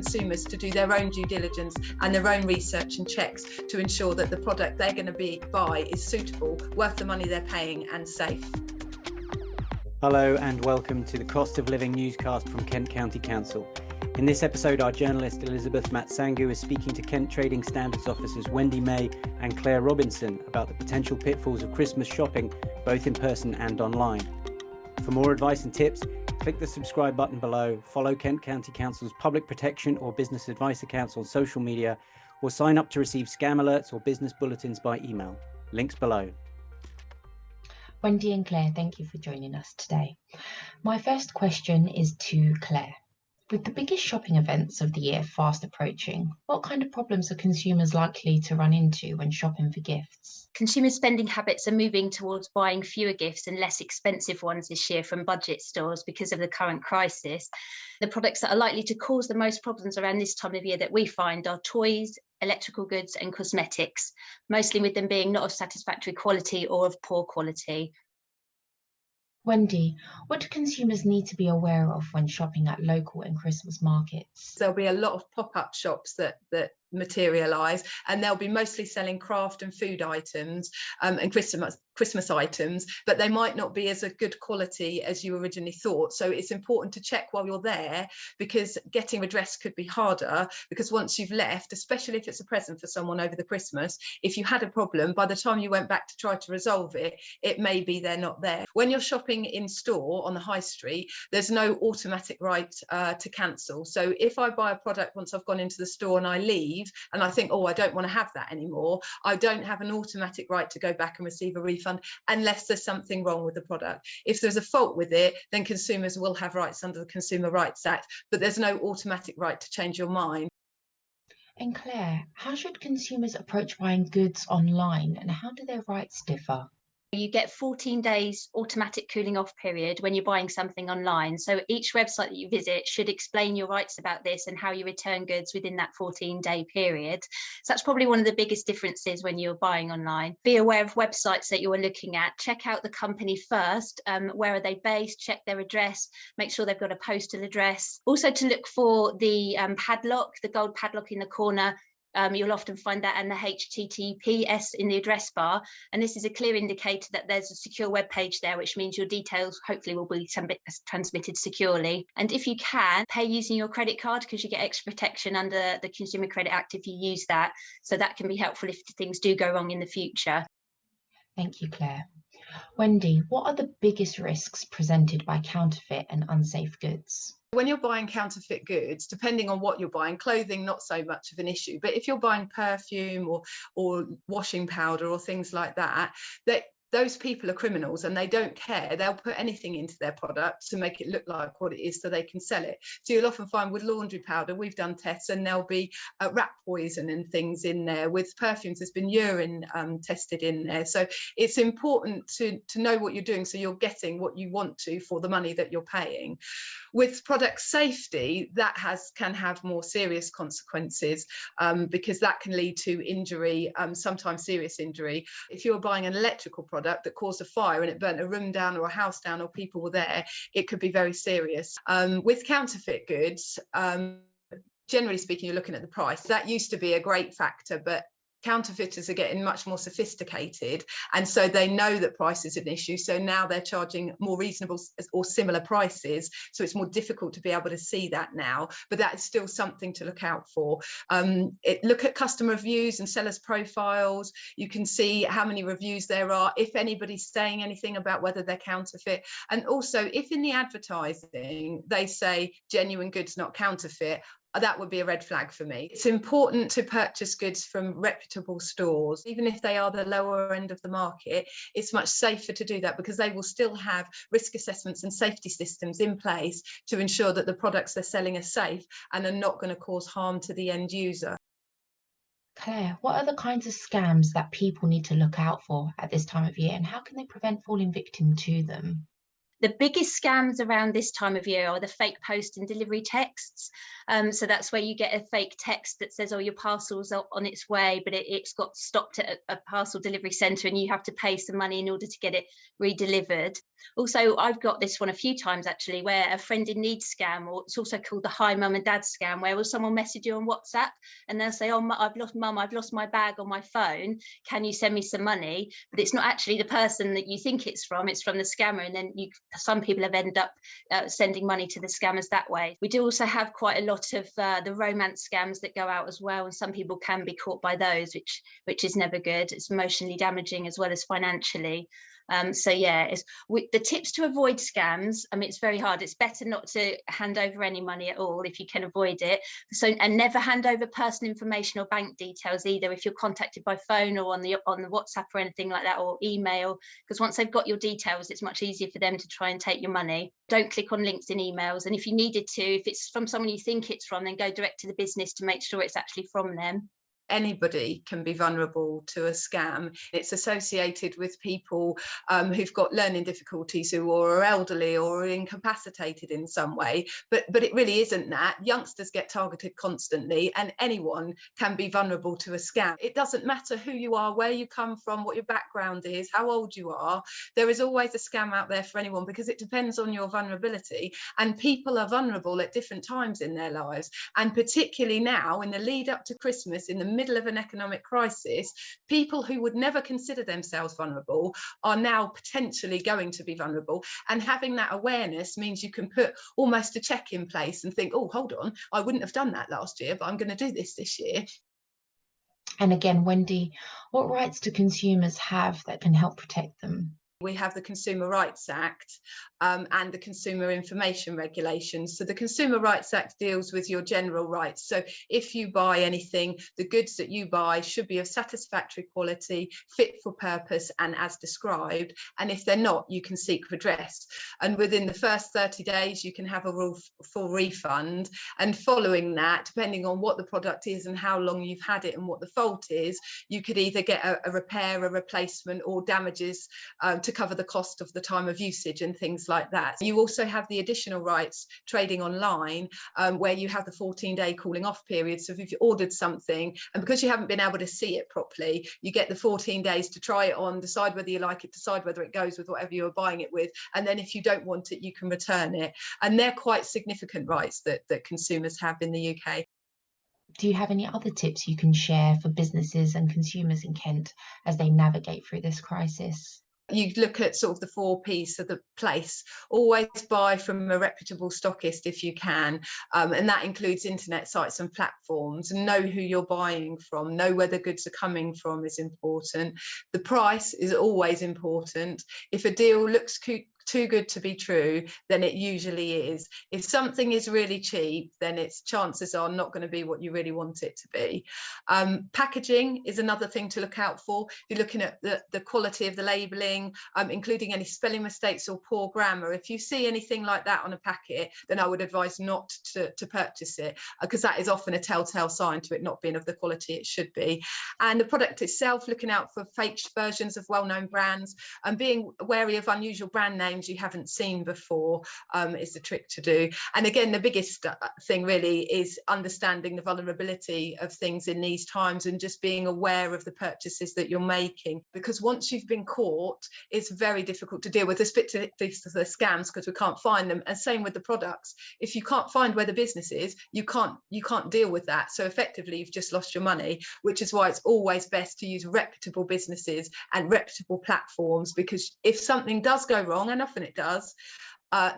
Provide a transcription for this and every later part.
consumers to do their own due diligence and their own research and checks to ensure that the product they're going to buy is suitable, worth the money they're paying and safe. Hello and welcome to the Cost of Living newscast from Kent County Council. In this episode, our journalist Elizabeth Matsangu is speaking to Kent Trading Standards officers Wendy May and Claire Robinson about the potential pitfalls of Christmas shopping, both in person and online. For more advice and tips, click the subscribe button below, follow Kent County Council's Public Protection or Business Advice accounts on social media, or sign up to receive scam alerts or business bulletins by email. Links below. Wendy and Claire, thank you for joining us today. My first question is to Claire. With the biggest shopping events of the year fast approaching, what kind of problems are consumers likely to run into when shopping for gifts? Consumer spending habits are moving towards buying fewer gifts and less expensive ones this year from budget stores because of the current crisis. The products that are likely to cause the most problems around this time of year that we find are toys, electrical goods and cosmetics, mostly with them being not of satisfactory quality or of poor quality. Wendy, what do consumers need to be aware of when shopping at local and Christmas markets? There'll be a lot of pop-up shops that materialise, and they'll be mostly selling craft and food items and Christmas items, but they might not be as a good quality as you originally thought. So it's important to check while you're there, because getting redress could be harder, because once you've left, especially if it's a present for someone over the Christmas, if you had a problem, by the time you went back to try to resolve it, it may be they're not there. When you're shopping in store on the high street, there's no automatic right to cancel. So if I buy a product once I've gone into the store and I leave, and I think, oh, I don't want to have that anymore, I don't have an automatic right to go back and receive a refund unless there's something wrong with the product. If there's a fault with it, then consumers will have rights under the Consumer Rights Act, but there's no automatic right to change your mind. And Claire, how should consumers approach buying goods online, and how do their rights differ? You get 14 days automatic cooling off period when you're buying something online. So each website that you visit should explain your rights about this and how you return goods within that 14-day period. So that's probably one of the biggest differences when you're buying online. Be aware of websites that you're looking at. Check out the company first. Where are they based? Check their address. Make sure they've got a postal address. Also to look for the padlock, the gold padlock in the corner. You'll often find that and the HTTPS in the address bar, and this is a clear indicator that there's a secure web page there, which means your details hopefully will be transmitted securely. And if you can, pay using your credit card, because you get extra protection under the Consumer Credit Act if you use that, so that can be helpful if things do go wrong in the future. Thank you, Claire. Wendy, what are the biggest risks presented by counterfeit and unsafe goods? When you're buying counterfeit goods, depending on what you're buying, clothing, not so much of an issue, but if you're buying perfume or washing powder or things like that, those people are criminals and they don't care. They'll put anything into their product to make it look like what it is so they can sell it. So you'll often find with laundry powder, we've done tests and there'll be rat poison and things in there. With perfumes, there's been urine tested in there. So it's important to know what you're doing so you're getting what you want to for the money that you're paying. With product safety, that can have more serious consequences because that can lead to injury, sometimes serious injury. If you're buying an electrical product that caused a fire and it burnt a room down or a house down or people were there, it could be very serious. With counterfeit goods, generally speaking, you're looking at the price. That used to be a great factor, but counterfeiters are getting much more sophisticated, and so they know that price is an issue, so now they're charging more reasonable or similar prices, so it's more difficult to be able to see that now, but that is still something to look out for. Look at customer reviews and sellers profiles. You can see how many reviews there are, if anybody's saying anything about whether they're counterfeit, and also if in the advertising they say genuine goods, not counterfeit, that would be a red flag for me. It's important to purchase goods from reputable stores. Even if they are the lower end of the market, it's much safer to do that because they will still have risk assessments and safety systems in place to ensure that the products they're selling are safe and are not going to cause harm to the end user. Claire, what are the kinds of scams that people need to look out for at this time of year, and how can they prevent falling victim to them? The biggest scams around this time of year are the fake post and delivery texts. So that's where you get a fake text that says, oh, your parcel's on its way, but it's got stopped at a parcel delivery centre and you have to pay some money in order to get it redelivered. Also, I've got this one a few times actually, where a friend in need scam, or it's also called the hi mum and dad scam, where will someone message you on WhatsApp and they'll say, oh, I've lost my bag on my phone, can you send me some money? But it's not actually the person that you think it's from the scammer, and then some people have ended up sending money to the scammers that way. We do also have quite a lot of the romance scams that go out as well, and some people can be caught by those, which is never good. It's emotionally damaging as well as financially. So yeah, the tips to avoid scams. I mean, it's very hard. It's better not to hand over any money at all if you can avoid it. And never hand over personal information or bank details either if you're contacted by phone or on the WhatsApp or anything like that, or email, because once they've got your details, it's much easier for them to try and take your money. Don't click on links in emails, and if you needed to, if it's from someone you think it's from, then go direct to the business to make sure it's actually from them. Anybody can be vulnerable to a scam. It's associated with people who've got learning difficulties, who are elderly or incapacitated in some way, but it really isn't that. Youngsters get targeted constantly, and anyone can be vulnerable to a scam. It doesn't matter who you are, where you come from, what your background is, how old you are. There is always a scam out there for anyone, because it depends on your vulnerability, and people are vulnerable at different times in their lives, and particularly now in the lead up to Christmas, in the middle of an economic crisis, people who would never consider themselves vulnerable are now potentially going to be vulnerable. And having that awareness means you can put almost a check in place and think, oh, hold on, I wouldn't have done that last year, but I'm going to do this year. And again, Wendy, what rights do consumers have that can help protect them? We have the Consumer Rights Act and the Consumer Information Regulations. So the Consumer Rights Act deals with your general rights. So if you buy anything, the goods that you buy should be of satisfactory quality, fit for purpose, and as described. And if they're not, you can seek redress. And within the first 30 days, you can have a full refund. And following that, depending on what the product is and how long you've had it and what the fault is, you could either get a repair, a replacement, or damages to cover the cost of the time of usage and things like that. You also have the additional rights trading online, where you have the 14-day cooling off period. So if you've ordered something and because you haven't been able to see it properly, you get the 14 days to try it on, decide whether you like it, decide whether it goes with whatever you're buying it with, and then if you don't want it, you can return it. And they're quite significant rights that consumers have in the UK. Do you have any other tips you can share for businesses and consumers in Kent as they navigate through this crisis? You look at sort of the 4 Ps of the place. Always buy from a reputable stockist if you can, and that includes internet sites and platforms. Know who you're buying from, know where the goods are coming from is important. The price is always important. If a deal looks too good to be true, then it usually is. If something is really cheap, then its chances are not going to be what you really want it to be. Packaging is another thing to look out for. You're looking at the quality of the labelling, including any spelling mistakes or poor grammar. If you see anything like that on a packet, then I would advise not to purchase it, because that is often a telltale sign to it not being of the quality it should be. And the product itself, looking out for fake versions of well-known brands and being wary of unusual brand names you haven't seen before is the trick to do. And again, the biggest thing really is understanding the vulnerability of things in these times and just being aware of the purchases that you're making, because once you've been caught, it's very difficult to deal with. There's bits of the scams because we can't find them, and same with the products. If you can't find where the business is, you can't deal with that. So effectively you've just lost your money, which is why it's always best to use reputable businesses and reputable platforms, because if something does go wrong, and often it does,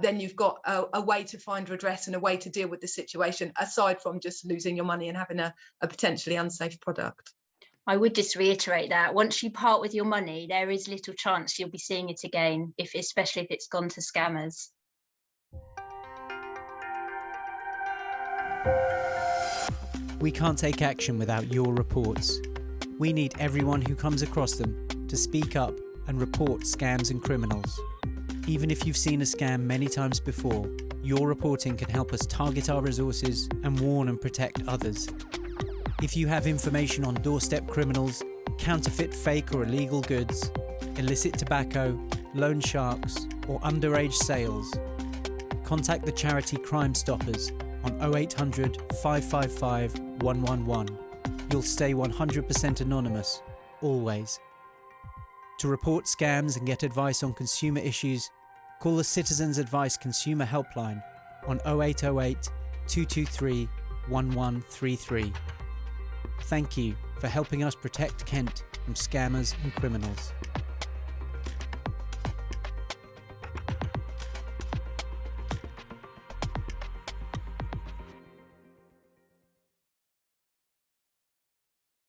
then you've got a way to find redress and a way to deal with the situation, aside from just losing your money and having a potentially unsafe product. I would just reiterate that once you part with your money, there is little chance you'll be seeing it again, especially if it's gone to scammers. We can't take action without your reports. We need everyone who comes across them to speak up and report scams and criminals. Even if you've seen a scam many times before, your reporting can help us target our resources and warn and protect others. If you have information on doorstep criminals, counterfeit, fake or illegal goods, illicit tobacco, loan sharks, or underage sales, contact the charity Crime Stoppers on 0800 555 111. You'll stay 100% anonymous, always. To report scams and get advice on consumer issues, call the Citizens Advice Consumer Helpline on 0808 223 1133. Thank you for helping us protect Kent from scammers and criminals.